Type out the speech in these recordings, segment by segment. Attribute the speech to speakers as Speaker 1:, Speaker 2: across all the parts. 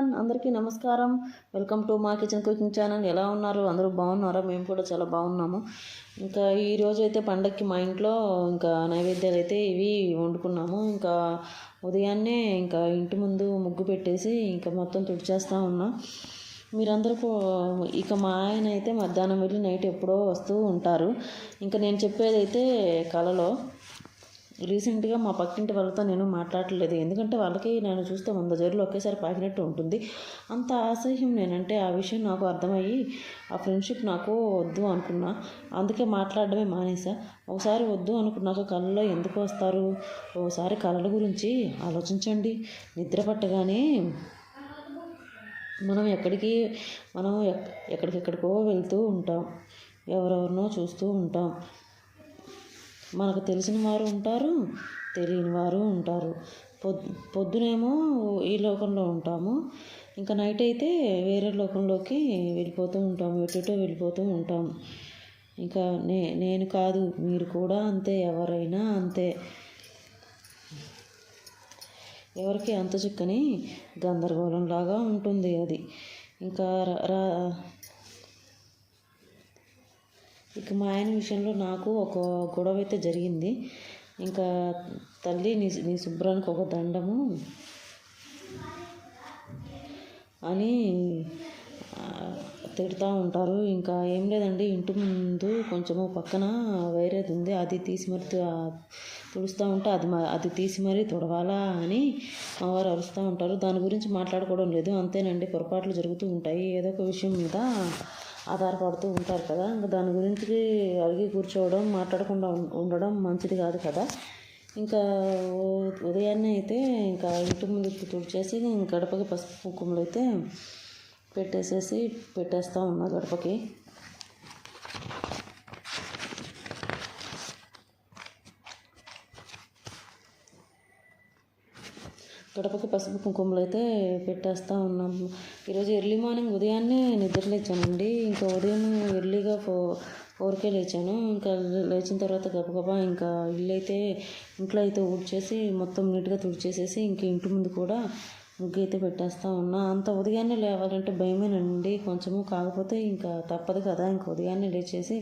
Speaker 1: Everyone, అందరికీ నమస్కారం. Welcome to మా కిచెన్ కుకింగ్ ఛానల్. ఎలా ఉన్నారు? అందరూ బాగున్నారా? మేము కూడా చాలా బాగున్నాము. ఇంకా ఈరోజు అయితే పండగకి మా ఇంట్లో ఇంకా నైవేద్యాలు అయితే ఇవి వండుకున్నాము. ఇంకా ఉదయాన్నే ఇంకా ఇంటి ముందు ముగ్గు పెట్టేసి ఇంకా మొత్తం తుడిచేస్తూ ఉన్నాం. మీరందరూ ఇక మా ఆయన అయితే మధ్యాహ్నం వెళ్ళి నైట్ ఎప్పుడో వస్తూ ఉంటారు. ఇంకా నేను చెప్పేదైతే కలలో. రీసెంట్గా మా పక్కింటి వాళ్ళతో నేను మాట్లాడలేదు, ఎందుకంటే వాళ్ళకి నేను చూస్తే 100 జేరులు ఒకేసారి పాకినట్టు ఉంటుంది. అంత అసహ్యం నేనంటే. ఆ విషయం నాకు అర్థమయ్యి ఆ ఫ్రెండ్షిప్ నాకు వద్దు అనుకున్నా. అందుకే మాట్లాడడమే మానేసా. ఒకసారి వద్దు అనుకున్నాక కళలో ఎందుకు వస్తారు? ఒకసారి కళల గురించి ఆలోచించండి. నిద్ర పట్టగానే మనం ఎక్కడికెక్కడికో వెళ్తూ ఉంటాం, ఎవరెవరినో చూస్తూ ఉంటాం. మనకు తెలిసిన వారు ఉంటారు, తెలియని వారు ఉంటారు. పొద్దునేమో ఈ లోకంలో ఉంటాము, ఇంకా నైట్ అయితే వేరే లోకంలోకి వెళ్ళిపోతూ ఉంటాము, ఎటుటో వెళ్ళిపోతూ ఉంటాము. ఇంకా నేను కాదు, మీరు కూడా అంతే, ఎవరైనా అంతే. ఎవరికి అంత చిక్కని గందరగోళంలాగా ఉంటుంది అది. ఇంకా ఇక మా ఆయన విషయంలో నాకు ఒక గొడవ అయితే జరిగింది. ఇంకా తల్లి నీ శుభ్రానికి ఒక దండము అని తిడుతూ ఉంటారు. ఇంకా ఏం లేదండి, ఇంటి ముందు కొంచెము పక్కన వేరేది ఉంది, అది తీసి మరి తుడుస్తూ ఉంటే అది తీసి మరీ తుడవాలా అని మా వారు అరుస్తూ ఉంటారు. దాని గురించి మాట్లాడుకోవడం లేదు, అంతేనండి. పొరపాట్లు జరుగుతూ ఉంటాయి, ఏదో ఒక విషయం మీద ఆధారపడుతూ ఉంటారు కదా. ఇంకా దాని గురించి అడిగి కూర్చోవడం, మాట్లాడకుండా ఉండడం మంచిది కాదు కదా. ఇంకా ఉదయాన్నే అయితే ఇంకా ఇంటి ముందు తుడిచేసి గడపకి పసుపు కుంకుమలు అయితే పెట్టేస్తూ ఉన్నా గడపకి. గడపకి పసుపు కుంకుమలు అయితే పెట్టేస్తూ ఉన్నాము. ఈరోజు ఎర్లీ మార్నింగ్ ఉదయాన్నే నిద్రలేచానండి. ఇంకా ఉదయం ఎర్లీగా 4కే లేచాను. ఇంకా లేచిన తర్వాత గబగబా ఇంకా ఇంట్లో అయితే ఊడ్చేసి మొత్తం నీట్గా తుడిచేసేసి ఇంక ఇంటి ముందు కూడా ముగ్గు అయితే పెట్టేస్తూ ఉన్నా. అంత ఉదయాన్నే లేవాలంటే భయమేనండి కొంచెము, కాకపోతే ఇంకా తప్పదు కదా. ఇంకా ఉదయాన్నే లేచేసి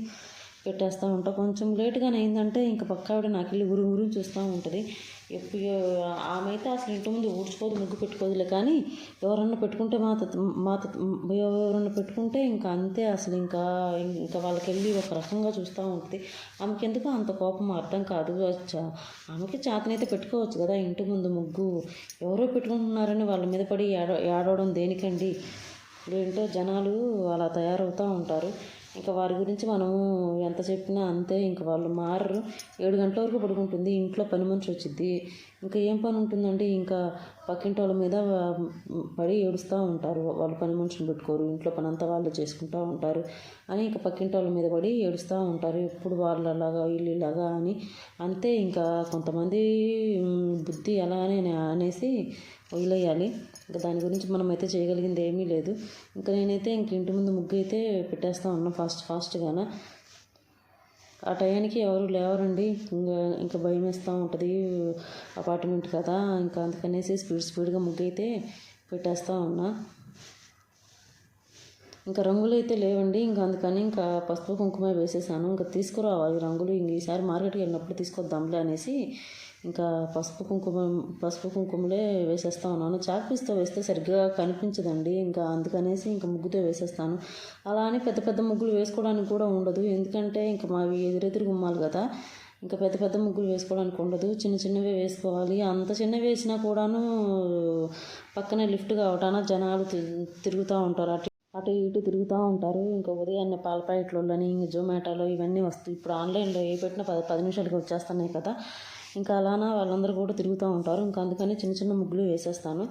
Speaker 1: పెట్టేస్తూ ఉంటా. కొంచెం లేట్గానే అయిందంటే ఇంకా పక్కావిడ నాకు వెళ్ళి గురించి చూస్తూ ఉంటుంది. ఆమె అయితే అసలు ఇంటి ముందు ఊడ్చుకోదు, ముగ్గు పెట్టుకోదులే. కానీ ఎవరన్నా పెట్టుకుంటే ఇంకా అంతే. అసలు ఇంకా వాళ్ళకి వెళ్ళి ఒక రకంగా చూస్తూ ఉంటుంది. ఆమెకి ఎందుకో అంత కోపం అర్థం కాదు. ఆమెకి చేతనైతే పెట్టుకోవచ్చు కదా ఇంటి ముందు ముగ్గు. ఎవరో పెట్టుకుంటున్నారని వాళ్ళ మీద పడి ఏడవడం దేనికండి? ఏంటో జనాలు అలా తయారవుతూ ఉంటారు. ఇంకా వారి గురించి మనము ఎంత చెప్పినా అంతే. ఇంకా వాళ్ళు మారరు. 7 గంటల వరకు పడుకుంటుంది, ఇంట్లో పని మనిషి వచ్చింది. ఇంకా ఏం పని ఉంటుందండి? ఇంకా పక్కింటి వాళ్ళ మీద పడి ఏడుస్తూ ఉంటారు. వాళ్ళు పని మనిషిని పెట్టుకోరు, ఇంట్లో పని అంతా వాళ్ళు చేసుకుంటూ ఉంటారు అని ఇంకా పక్కింటి వాళ్ళ మీద పడి ఏడుస్తూ ఉంటారు. ఎప్పుడు వాళ్ళలాగా వీళ్ళలాగా అని. అంతే. ఇంకా కొంతమంది బుద్ధి ఎలా అనేసి వదిలేయాలి. ఇంకా దాని గురించి మనం అయితే చేయగలిగింది ఏమీ లేదు. ఇంకా నేనైతే ఇంటి ముందు ముగ్గు అయితే పెట్టేస్తూ ఉన్నా ఫాస్ట్గానే. ఆ టయానికి ఎవరు లేవరండి. ఇంకా భయం వేస్తూ ఉంటుంది, అపార్ట్మెంట్ కదా. ఇంకా అందుకనేసి స్పీడ్గా ముగ్గు అయితే పెట్టేస్తూ ఉన్నా. ఇంకా రంగులు అయితే లేవండి. ఇంకా అందుకని ఇంకా పసుపు కుంకుమ వేసేసాను. ఇంకా తీసుకురావాలి రంగులు, ఈసారి మార్కెట్కి వెళ్ళినప్పుడు తీసుకొద్దాంలే అనేసి ఇంకా పసుపు కుంకుమలే వేసేస్తూ ఉన్నాను. చాక్పీస్తో వేస్తే సరిగ్గా కనిపించదండి. ఇంకా అందుకనేసి ఇంకా ముగ్గుతో వేసేస్తాను. అలా అని పెద్ద ముగ్గులు వేసుకోవడానికి కూడా ఉండదు, ఎందుకంటే ఇంకా మావి ఎదురెదురు గుమ్మాలు కదా. ఇంకా పెద్ద ముగ్గులు వేసుకోవడానికి ఉండదు, చిన్నవే వేసుకోవాలి. అంత చిన్నవి వేసినా కూడాను పక్కనే లిఫ్ట్ కావటాన జనాలు తిరుగుతూ ఉంటారు, అటు ఇటు తిరుగుతూ ఉంటారు. ఇంకా ఉదయాన్నే పాల ప్యాకెట్లని జొమాటోలో ఇవన్నీ వస్తాయి. ఇప్పుడు ఆన్లైన్లో ఏ పెట్టినా 10 నిమిషాలకి వచ్చేస్తున్నాయి కదా. ఇంకా అలానా వాళ్ళందరూ కూడా తిరుగుతూ ఉంటారు. ఇంకా అందుకని చిన్న ముగ్గులు వేసేస్తాను.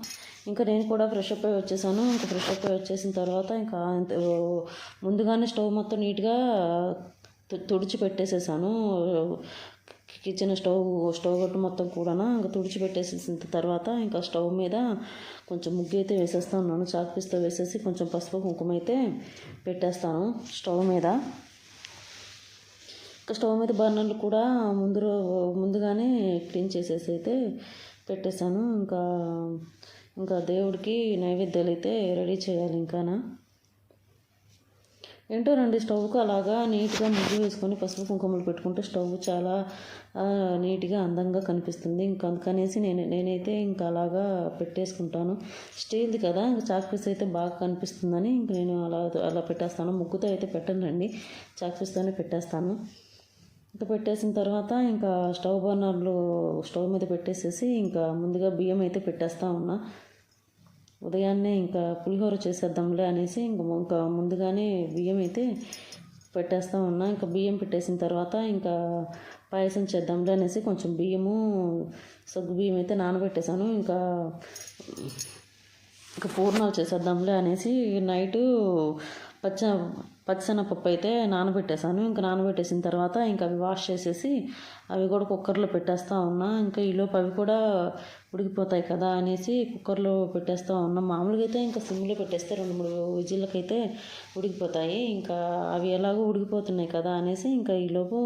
Speaker 1: ఇంకా నేను కూడా ఫ్రెష్ అప్ అయి వచ్చేసాను. ఇంకా ఫ్రెష్ అప్ అయి వచ్చేసిన తర్వాత ఇంకా ముందుగానే స్టవ్ మొత్తం నీట్గా తుడిచి పెట్టేసేసాను. కిచెన్ స్టవ్ గట్టు మొత్తం కూడా ఇంకా తుడిచిపెట్టేసిన తర్వాత ఇంకా స్టవ్ మీద కొంచెం ముగ్గు అయితే వేసేస్తూ ఉన్నాను. చాక్పీస్తో వేసేసి కొంచెం పసుపు కుంకుమ అయితే పెట్టేస్తాను స్టవ్ మీద. ఇంకా స్టవ్ మీద బర్నర్లు కూడా ముందుగానే క్లీన్ చేసేసి అయితే పెట్టేశాను. ఇంకా ఇంకా దేవుడికి నైవేద్యాలు అయితే రెడీ చేయాలి. ఇంకానా ఏంటో రండి, స్టవ్కు అలాగా నీట్గా ముగ్గు వేసుకొని పసుపు కుంకుమలు పెట్టుకుంటే స్టవ్ చాలా నీట్గా అందంగా కనిపిస్తుంది. ఇంకా అందుకనేసి నేనైతే ఇంకా అలాగా పెట్టేసుకుంటాను. స్టీల్ది కదా, ఇంకా చాక్ పీస్ అయితే బాగా కనిపిస్తుందని ఇంక నేను అలా పెట్టేస్తాను. ముగ్గుతో అయితే పెట్టనండి, చాక్ పీస్తోనే పెట్టేస్తాను. ఇంకా పెట్టేసిన తర్వాత ఇంకా స్టవ్ మీద పెట్టేసేసి ఇంకా ముందుగా బియ్యం అయితే పెట్టేస్తా ఉన్నా. ఉదయాన్నే ఇంకా పులిహోర చేసేద్దాంలే అనేసి ఇంకా ముందుగానే బియ్యం అయితే పెట్టేస్తూ ఉన్నా. ఇంకా బియ్యం పెట్టేసిన తర్వాత ఇంకా పాయసం చేద్దాంలే అనేసి కొంచెం సగ్గు బియ్యం అయితే నానబెట్టేశాను. ఇంకా పూర్ణాలు చేసేద్దాంలే అనేసి నైటు పచ్చిశనగపప్పు అయితే నానబెట్టేశాను. ఇంకా నానబెట్టేసిన తర్వాత ఇంకా అవి వాష్ చేసేసి అవి కూడా కుక్కర్లో పెట్టేస్తూ ఉన్నా. ఇంకా ఈలోపు అవి కూడా ఉడికిపోతాయి కదా అనేసి కుక్కర్లో పెట్టేస్తూ ఉన్నా. మామూలుగా అయితే ఇంకా సిమ్లో పెట్టేస్తే 2-3 విజిల్లకైతే ఉడికిపోతాయి. ఇంకా అవి ఎలాగో ఉడికిపోతున్నాయి కదా అనేసి ఇంకా ఈలోపు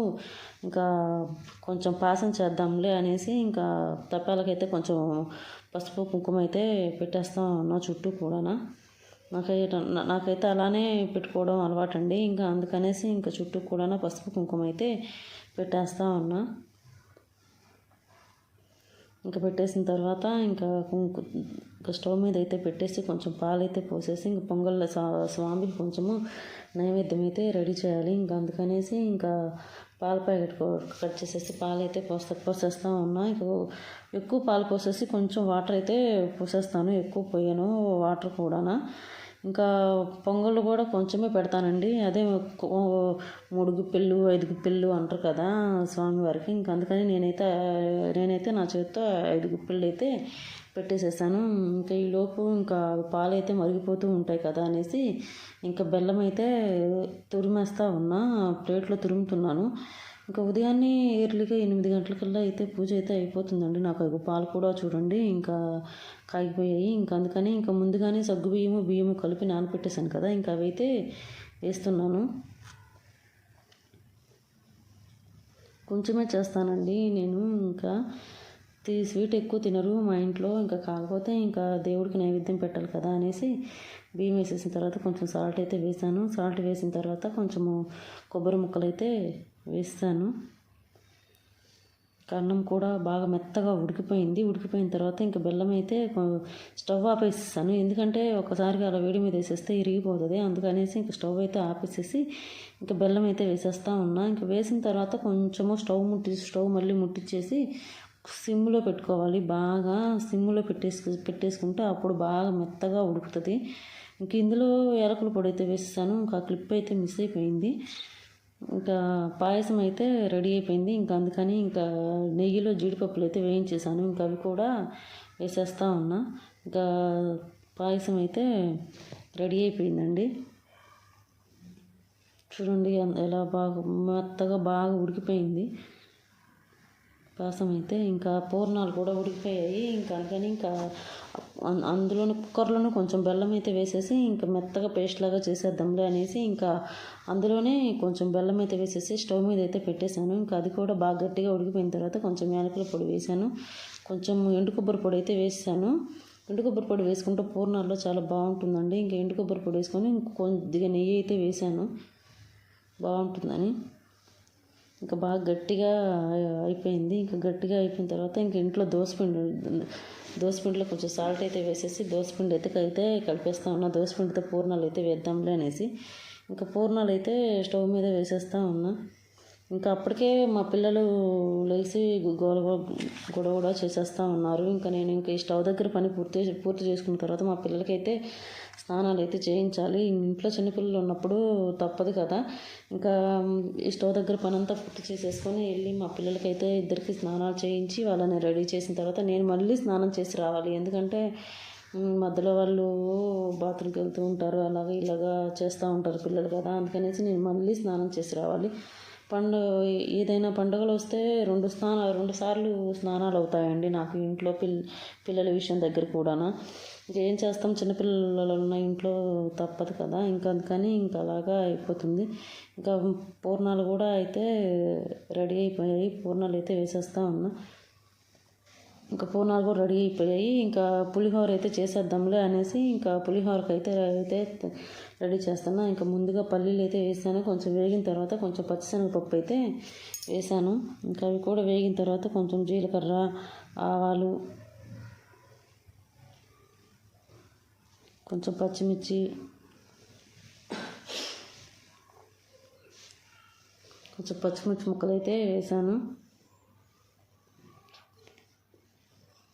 Speaker 1: ఇంకా కొంచెం పాయసం చేద్దాంలే అనేసి ఇంకా తప్పాలకైతే కొంచెం పసుపు కుంకుమ అయితే పెట్టేస్తూ ఉన్నా చుట్టూ కూడా. నాకైతే అలానే పెట్టుకోవడం అలవాటండి. ఇంకా అందుకనేసి ఇంకా చుట్టూ కూడా పసుపు కుంకుమ అయితే పెట్టేస్తూ ఉన్నా. ఇంకా పెట్టేసిన తర్వాత ఇంకా స్టవ్ మీద అయితే పెట్టేసి కొంచెం పాలైతే పోసేసి ఇంకా పొంగల్ స్వామికి కొంచెము నైవేద్యం అయితే రెడీ చేయాలి. ఇంకా అందుకనేసి ఇంకా పాల ప్యాకెట్ కట్ చేసేసి పాలైతే పోసేస్తూ ఉన్నా. ఇంకా ఎక్కువ పాలు పోసేసి కొంచెం వాటర్ అయితే పోసేస్తాను, ఎక్కువ పోయాను వాటర్ కూడా. ఇంకా పొంగళ్ళు కూడా కొంచెమే పెడతానండి. అదే 3 గుప్పెళ్ళు 5 గుప్పెళ్ళు అంటారు కదా స్వామివారికి. ఇంకా అందుకని నేనైతే నా చేతితో 5 గుప్పెళ్ళు అయితే పెట్టేసేసాను. ఇంకా ఈలోపు ఇంకా పాలు అయితే మరిగిపోతూ ఉంటాయి కదా అనేసి ఇంకా బెల్లం అయితే తురిమేస్తూ ఉన్నా, ప్లేట్లో తురుముతున్నాను. ఇంకా ఉదయాన్నే ఎర్లీగా 8 గంటలకల్లా అయితే పూజ అయితే అయిపోతుందండి. నాకు పాలు కూడా చూడండి ఇంకా కాగిపోయాయి. ఇంకా అందుకని ఇంకా ముందుగానే సగ్గు బియ్యము కలిపి నానపెట్టేశాను కదా, ఇంకా అవి అయితే వేస్తున్నాను. కొంచెమే చేస్తానండి నేను. ఇంకా స్వీట్ ఎక్కువ తినరు మా ఇంట్లో. ఇంకా కాకపోతే ఇంకా దేవుడికి నైవేద్యం పెట్టాలి కదా అనేసి బియ్యం వేసేసిన తర్వాత కొంచెం సాల్ట్ అయితే వేసాను. సాల్ట్ వేసిన తర్వాత కొంచెము కొబ్బరి ముక్కలు అయితే వేస్తాను. అన్నం కూడా బాగా మెత్తగా ఉడికిపోయిన తర్వాత ఇంకా బెల్లం అయితే స్టవ్ ఆపేసేసాను. ఎందుకంటే ఒకసారిగా అలా వేడి మీద వేసేస్తే ఇరిగిపోతుంది. అందుకనేసి ఇంకా స్టవ్ అయితే ఆపేసేసి ఇంకా బెల్లం అయితే వేసేస్తూ ఉన్నా. ఇంకా వేసిన తర్వాత కొంచెము స్టవ్ మళ్ళీ ముట్టించేసి సిమ్లో పెట్టుకోవాలి. బాగా సిమ్లో పెట్టేసుకుంటే అప్పుడు బాగా మెత్తగా ఉడుకుతుంది. ఇంక ఇందులో యాలకుల పొడి అయితే వేసేసాను. ఇంకా క్లిప్ అయితే మిస్ అయిపోయింది. ఇంకా పాయసం అయితే రెడీ అయిపోయింది. ఇంకా అందుకని ఇంకా నెయ్యిలో జీడిపప్పులు అయితే వేయించేసాను. ఇంకా అవి కూడా వేసేస్తూ ఉన్నా. ఇంకా పాయసం అయితే రెడీ అయిపోయిందండి. చూడండి ఎలా బాగా మెత్తగా బాగా ఉడికిపోయింది పాయసం అయితే. ఇంకా పూర్ణాలు కూడా ఉడికిపోయాయి. ఇంకా అందుకని ఇంకా అందులోనే కుక్కర్లోనే కొంచెం బెల్లం అయితే వేసేసి ఇంకా మెత్తగా పేస్ట్ లాగా చేసేద్దాంలే అనేసి ఇంకా అందులోనే కొంచెం బెల్లం అయితే వేసేసి స్టవ్ మీద అయితే పెట్టేశాను. ఇంకా అది కూడా బాగా గట్టిగా ఉడికిపోయిన తర్వాత కొంచెం యాలకుల పొడి వేసాను, కొంచెం ఎండు కొబ్బరి పొడి అయితే వేసాను. ఎండు కొబ్బరి పొడి వేసుకుంటే పూర్ణాల్లో చాలా బాగుంటుందండి. ఇంకా ఎండు కొబ్బరి పొడి వేసుకొని కొద్దిగా నెయ్యి అయితే వేసాను బాగుంటుందని. ఇంకా బాగా గట్టిగా అయిపోయింది. ఇంకా గట్టిగా అయిపోయిన తర్వాత ఇంక ఇంట్లో దోసపిండిలో కొంచెం సాల్ట్ అయితే వేసేసి దోసపిండి అయితే కలిపేస్తూ ఉన్నా. దోసపిండితో పూర్ణాలు అయితే వేద్దాంలే అనేసి ఇంకా పూర్ణాలు అయితే స్టవ్ మీద వేసేస్తూ ఉన్నా. ఇంకా అప్పటికే మా పిల్లలు లేచి గొడవ చేసేస్తూ ఉన్నారు. ఇంకా నేను ఈ స్టవ్ దగ్గర పని పూర్తి చేసుకున్న తర్వాత మా పిల్లలకైతే స్నానాలు అయితే చేయించాలి. ఇంట్లో చిన్నపిల్లలు ఉన్నప్పుడు తప్పదు కదా. ఇంకా ఈ స్టవ్ దగ్గర పని అంతా పూర్తి చేసేసుకొని వెళ్ళి మా పిల్లలకైతే ఇద్దరికి స్నానాలు చేయించి వాళ్ళని రెడీ చేసిన తర్వాత నేను మళ్ళీ స్నానం చేసి రావాలి. ఎందుకంటే మధ్యలో వాళ్ళు బాత్రూమ్కి వెళ్తూ ఉంటారు, అలాగే ఇలాగా చేస్తూ ఉంటారు పిల్లలు కదా. అందుకనేసి నేను మళ్ళీ స్నానం చేసి రావాలి. ఏదైనా పండుగలు వస్తే 2 సార్లు స్నానాలు అవుతాయండి నాకు ఇంట్లో పిల్లల విషయం దగ్గర కూడా. ఇంకేం చేస్తాం, చిన్నపిల్లలు ఉన్న ఇంట్లో తప్పదు కదా. ఇంకా అందుకని ఇంకా అలాగా అయిపోతుంది. ఇంకా పూర్ణాలు కూడా అయితే రెడీ అయిపోయాయి. పూర్ణాలు అయితే వేసేస్తూ ఉన్నా. ఇంకా పూర్ణాలు కూడా రెడీ అయిపోయాయి. ఇంకా పులిహోర అయితే చేసేద్దాంలే అనేసి ఇంకా పులిహోరకి అయితే రెడీ చేస్తున్నా. ఇంకా ముందుగా పల్లీలు అయితే వేసాను. కొంచెం వేగిన తర్వాత కొంచెం పచ్చిశనగపప్పు అయితే వేసాను. ఇంకా అవి కూడా వేగిన తర్వాత కొంచెం జీలకర్ర, ఆవాలు, కొంచెం పచ్చిమిర్చి, కొంచెం పచ్చిమిర్చి ముక్కలు అయితే వేసాను.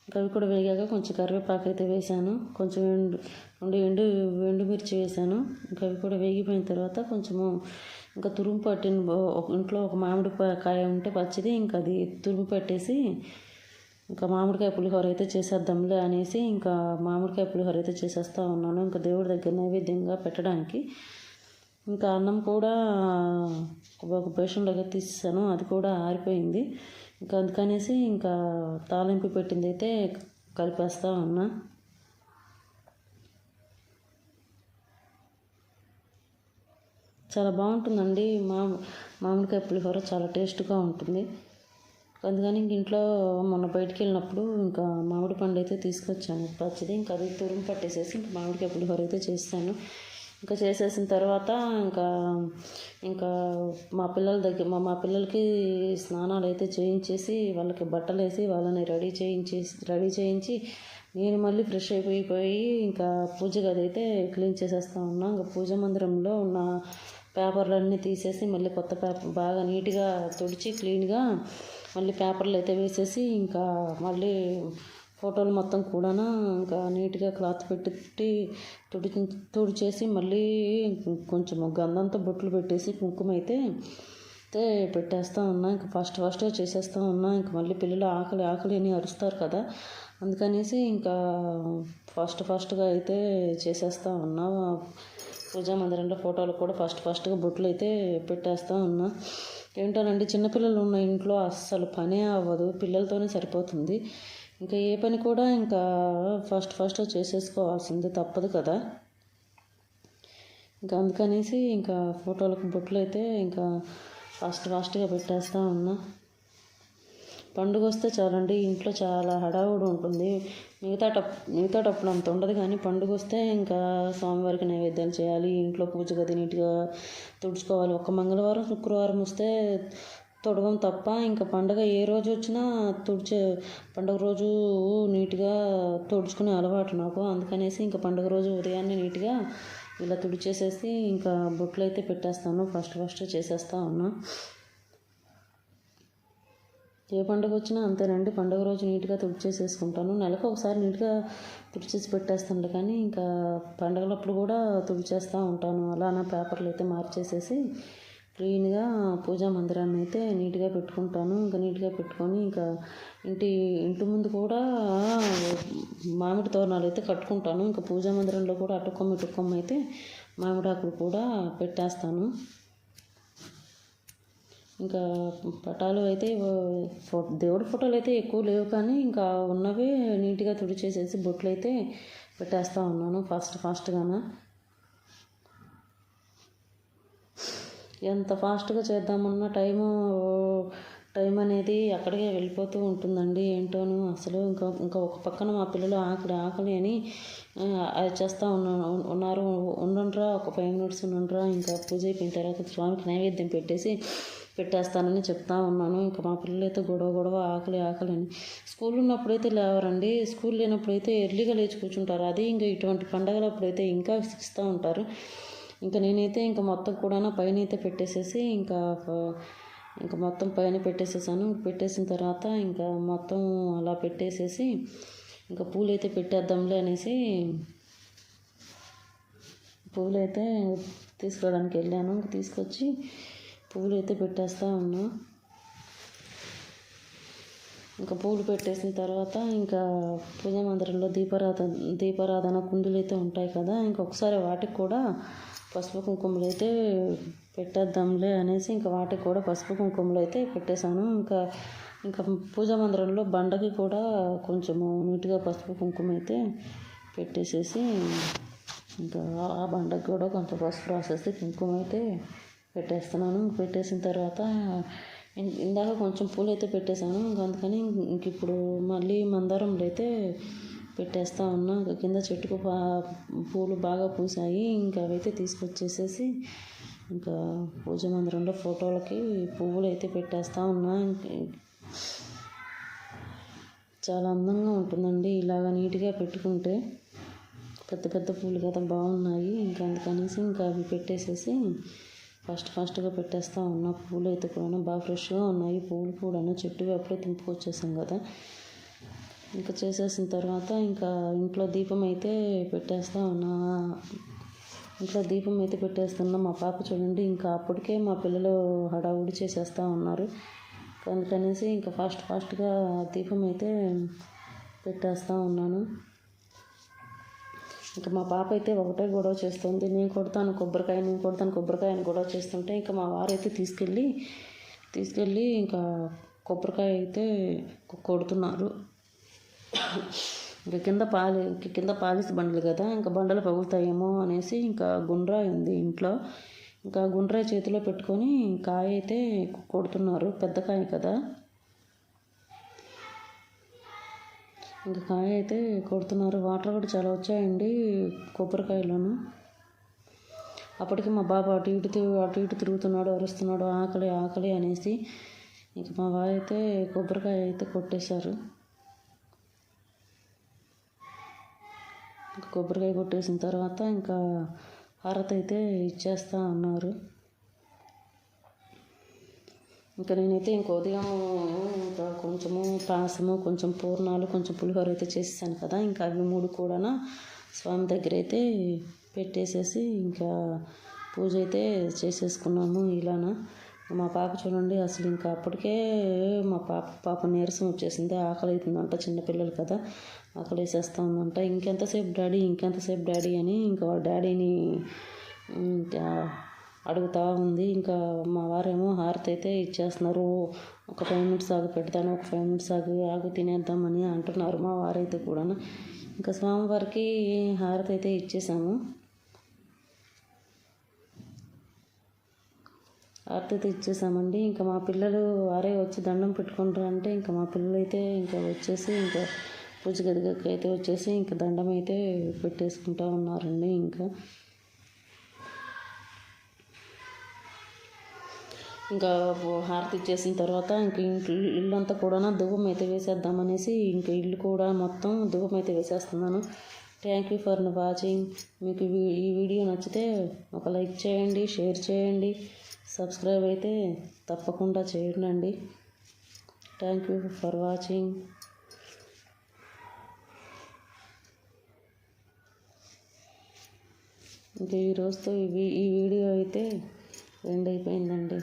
Speaker 1: ఇంకా అవి కూడా వేగాక కొంచెం కరివేపాకు అయితే వేసాను. కొంచెం ఎండుమిర్చి వేసాను. ఇంకా అవి కూడా వేగిపోయిన తర్వాత కొంచెము ఇంకా తురుము పట్టిన ఇంట్లో ఒక మామిడికాయ ఉంటే పచ్చిది, ఇంకా అది తురుము పెట్టేసి ఇంకా మామిడికాయ పులిహోర అయితే చేసేద్దాంలే అనేసి ఇంకా మామిడికాయ పులిహోర అయితే చేసేస్తూ ఉన్నాను. ఇంకా దేవుడి దగ్గర నైవేద్యంగా పెట్టడానికి. ఇంకా అన్నం కూడా ఒక బేషన్లోకి తీసేసాను. అది కూడా ఆరిపోయింది. ఇంకా అందుకనేసి ఇంకా తాలింపు పెట్టింది అయితే కలిపేస్తూ ఉన్నా. చాలా బాగుంటుందండి. మామిడికాయ పులిహోర చాలా టేస్ట్గా ఉంటుంది. అందుకని ఇంక ఇంట్లో మొన్న బయటికి వెళ్ళినప్పుడు ఇంకా మామిడి పండు అయితే తీసుకొచ్చాను పచ్చిది. ఇంకా అది తురుము పట్టేసేసి ఇంకా మామిడికాయ పులిహోర అయితే చేస్తాను. ఇంకా చేసేసిన తర్వాత ఇంకా మా పిల్లలకి స్నానాలు అయితే చేయించేసి వాళ్ళకి బట్టలు వేసి వాళ్ళని రెడీ చేయించి నేను మళ్ళీ ఫ్రెష్ అయిపోయి ఇంకా పూజ గది అయితే క్లీన్ చేసేస్తూ ఉన్నా. ఇంకా పూజ మందిరంలో ఉన్న పేపర్లన్నీ తీసేసి మళ్ళీ కొత్త పేపర్ బాగా నీట్గా తుడిచి క్లీన్గా మళ్ళీ పేపర్లు అయితే వేసేసి ఇంకా మళ్ళీ ఫోటోలు మొత్తం కూడా ఇంకా నీట్గా క్లాత్ పెట్టి తుడిచేసి మళ్ళీ కొంచెం గంధంతో బొట్లు పెట్టేసి కుంకుమ అయితే పెట్టేస్తూ ఉన్నా. ఇంకా ఫస్ట్గా చేసేస్తూ ఉన్నా. ఇంకా మళ్ళీ పిల్లలు ఆకలి అని అరుస్తారు కదా, అందుకనేసి ఇంకా ఫస్ట్గా అయితే చేసేస్తూ ఉన్నా. పూజా మందిరంలో ఫోటోలు కూడా ఫస్ట్గా బొట్లు అయితే పెట్టేస్తూ ఉన్నా. ఏంటోనండి, చిన్నపిల్లలు ఉన్న ఇంట్లో అస్సలు పనే అవ్వదు, పిల్లలతోనే సరిపోతుంది. ఇంకా ఏ పని కూడా ఇంకా ఫస్ట్ చేసేసుకోవాల్సింది, తప్పదు కదా. ఇంకా అందుకనేసి ఇంకా ఫోటోలకు బొట్లు అయితే ఇంకా ఫాస్ట్గా పెట్టేస్తూ ఉన్నా. పండుగ వస్తే చాలండి ఇంట్లో చాలా హడావుడి ఉంటుంది. మిగతాటప్పుడు అంత ఉండదు, కానీ పండుగ వస్తే ఇంకా స్వామివారికి నైవేద్యాలు చేయాలి, ఇంట్లో పూజ గది నీట్గా తుడుచుకోవాలి. ఒక మంగళవారం శుక్రవారం వస్తే తొడగం తప్ప ఇంకా పండగ ఏ రోజు వచ్చినా పండుగ రోజు నీట్గా తుడుచుకునే అలవాటు నాకు. అందుకనేసి ఇంకా పండుగ రోజు ఉదయాన్నే నీట్గా ఇలా తుడిచేసేసి ఇంకా బొట్లు అయితే పెట్టేస్తాను. ఫస్ట్ చేసేస్తా ఉన్నా. ఏ పండుగ వచ్చినా అంతేనండి, పండుగ రోజు నీట్గా తుడిచేసేసుకుంటాను. నెలకు ఒకసారి నీట్గా తుడిచేసి పెట్టేస్తాను, కానీ ఇంకా పండుగలప్పుడు కూడా తుడిచేస్తూ ఉంటాను. అలా నా పేపర్లు అయితే మార్చేసేసి క్లీన్గా పూజా మందిరాన్ని అయితే నీట్గా పెట్టుకుంటాను. ఇంకా నీట్గా పెట్టుకొని ఇంకా ఇంటి ముందు కూడా మామిడి తోరణాలు అయితే కట్టుకుంటాను. ఇంకా పూజా మందిరంలో కూడా అటుకొమ్మ అయితే మామిడాకులు కూడా పెట్టేస్తాను. ఇంకా పటాలు అయితే దేవుడి ఫోటోలు అయితే ఎక్కువ లేవు, కానీ ఇంకా ఉన్నవే నీట్గా తుడిచేసేసి బొట్లు అయితే పెట్టేస్తూ ఉన్నాను ఫాస్ట్గానే. ఎంత ఫాస్ట్గా చేద్దామన్నా టైం అనేది అక్కడికే వెళ్ళిపోతూ ఉంటుందండి. ఏంటోను అసలు ఇంకా ఒక పక్కన మా పిల్లలు ఆకలి అని అది చేస్తూ ఉన్నారు. ఉండండిరా, ఒక 5 minutes ఉండండిరా, ఇంకా పూజ అయిపోయిన తర్వాత స్వామికి నైవేద్యం పెట్టేస్తానని చెప్తా ఉన్నాను. ఇంకా మా పిల్లలు అయితే గొడవ ఆకలి అని. స్కూల్ ఉన్నప్పుడైతే లేవరండి, స్కూల్ లేనప్పుడైతే ఎర్లీగా లేచి కూర్చుంటారు. అది ఇంకా ఇటువంటి పండగలప్పుడైతే ఇంకా విసిగిస్తూ ఉంటారు. ఇంకా నేనైతే ఇంకా మొత్తం కూడా పైన అయితే పెట్టేసేసి ఇంకా మొత్తం పైన పెట్టేసేసాను. పెట్టేసిన తర్వాత ఇంకా మొత్తం అలా పెట్టేసేసి ఇంకా పూలు అయితే పెట్టేద్దాంలే అనేసి పూలు అయితే తీసుకురావడానికి వెళ్ళాను. తీసుకొచ్చి పూలు అయితే పెట్టేస్తూ ఉన్నా. ఇంకా పూలు పెట్టేసిన తర్వాత ఇంకా పూజా మందిరంలో దీపారాధన కుందులు అయితే ఉంటాయి కదా, ఇంకొకసారి వాటికి కూడా పసుపు కుంకుమలు అయితే పెట్టేద్దాంలే అనేసి ఇంకా వాటికి కూడా పసుపు కుంకుమలు అయితే పెట్టేశాను. ఇంకా పూజా మందిరంలో బండకి కూడా కొంచెము నీట్గా పసుపు కుంకుమ అయితే పెట్టేసేసి ఇంకా ఆ బండకి కూడా కొంచెం పసుపు రాసేసి కుంకుమ అయితే పెట్టేస్తున్నాను. పెట్టేసిన తర్వాత ఇందాక కొంచెం పూలు అయితే పెట్టేశాను, ఇంకా అందుకని ఇంక ఇప్పుడు మళ్ళీ మందారంలో అయితే పెట్టేస్తా ఉన్నా. ఇంకా కింద చెట్టుకు పూలు బాగా పూసాయి, ఇంకా అవైతే తీసుకొచ్చేసేసి ఇంకా పూజ మందిరంలో ఫోటోలకి పువ్వులు అయితే పెట్టేస్తా ఉన్నా. చాలా అందంగా ఉంటుందండి ఇలాగ నీట్గా పెట్టుకుంటే. పెద్ద పెద్ద పూలు కదా బాగున్నాయి, ఇంకా అందుకనేసి ఇంకా అవి పెట్టేసేసి ఫాస్ట్గా పెట్టేస్తూ ఉన్నా. పూలు అయితే కూడా బాగా ఫ్రెష్గా ఉన్నాయి. పూలు కూడా చెట్టు అప్పుడే తెంపుకొచ్చేసాం కదా. ఇంకా చేసేసిన తర్వాత ఇంకా ఇంట్లో దీపం అయితే పెట్టేస్తూ ఉన్నా. ఇంట్లో దీపం అయితే పెట్టేస్తున్నా. మా పాప చూడండి, ఇంకా అప్పటికే మా పిల్లలు హడావుడి చేసేస్తూ ఉన్నారు. అందుకనేసి ఇంకా ఫాస్ట్గా దీపం అయితే పెట్టేస్తూ ఉన్నాను. ఇంకా మా పాప అయితే ఒకటే గొడవ చేస్తుంది, నేను కొడతాను కొబ్బరికాయ అని గొడవ చేస్తుంటే ఇంకా మా వారైతే తీసుకెళ్ళి ఇంకా కొబ్బరికాయ అయితే కొడుతున్నారు. ఇంకా కింద పాలిస్ బండలు కదా, ఇంకా బండలు పగులుతాయేమో అనేసి ఇంకా గుండ్రాయి ఉంది ఇంట్లో. ఇంకా గుండ్రాయి చేతిలో పెట్టుకొని కాయ అయితే కొడుతున్నారు, పెద్ద కాయ కదా. ఇంకా కాయ అయితే కొడుతున్నారు. వాటర్ కూడా చాలా వచ్చాయండి కొబ్బరికాయలోను. అప్పటికి మా బాబు అటు ఇటు తిరుగుతున్నాడు, అరుస్తున్నాడు, ఆకలి అనేసి. ఇంక మా వారు అయితే కొబ్బరికాయ అయితే కొట్టేశారు. ఇంకా కొబ్బరికాయ కొట్టేసిన తర్వాత ఇంకా హారతి అయితే ఇచ్చేస్తూ ఉన్నారు. ఇంకా నేనైతే ఉదయం ఇంకా కొంచెము పాయసము, కొంచెం పూర్ణాలు, కొంచెం పులిహోర అయితే చేసేసాను కదా. ఇంకా అవి 3 కూడా స్వామి దగ్గర అయితే పెట్టేసేసి ఇంకా పూజ అయితే చేసేసుకున్నాము. ఇలాన మా పాప చూడండి, అసలు ఇంకా అప్పటికే మా పాప నీరసం వచ్చేసింది. ఆకలి అవుతుందంట, చిన్నపిల్లలు కదా, ఆకలి వేసేస్తూ ఉందంట. ఇంకెంతసేపు డాడీ అని ఇంకా డాడీని అడుగుతూ ఉంది. ఇంకా మా వారేమో హారతి అయితే ఇచ్చేస్తున్నారు. ఒక 5 మినిట్స్ ఆగి పెడతాను, ఒక 5 మినిట్స్ ఆగి తినేద్దామని అంటున్నారు మా వారైతే కూడా. ఇంకా స్వామివారికి హారతి అయితే ఇచ్చేసాము. హారతి అయితే ఇచ్చేసామండి. ఇంకా మా పిల్లలు వారే వచ్చి దండం పెట్టుకుంటారు అంటే ఇంకా మా పిల్లలు అయితే ఇంకా వచ్చేసి ఇంకా పూజ గదికి అయితే వచ్చేసి ఇంకా దండం అయితే పెట్టేసుకుంటూ ఉన్నారండి. ఇంకా హారతి ఇచ్చేసిన తర్వాత ఇంక ఇల్లంతా కూడా ధూపం అయితే వేసేద్దామనేసి ఇంకా ఇల్లు కూడా మొత్తం ధూపం అయితే వేసేస్తున్నాను. Thank you for watching. మీకు ఈ వీడియో నచ్చితే ఒక లైక్ చేయండి, షేర్ చేయండి, సబ్స్క్రైబ్ అయితే తప్పకుండా చేయండి. Thank you for watching. ఇంకా ఈ రోజుతో ఈ వీడియో అయితే ఎండ్ అయిపోయిందండి.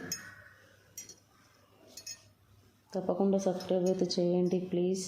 Speaker 1: తప్పకుండా సబ్స్క్రైబ్ అయితే చేయండి ప్లీజ్.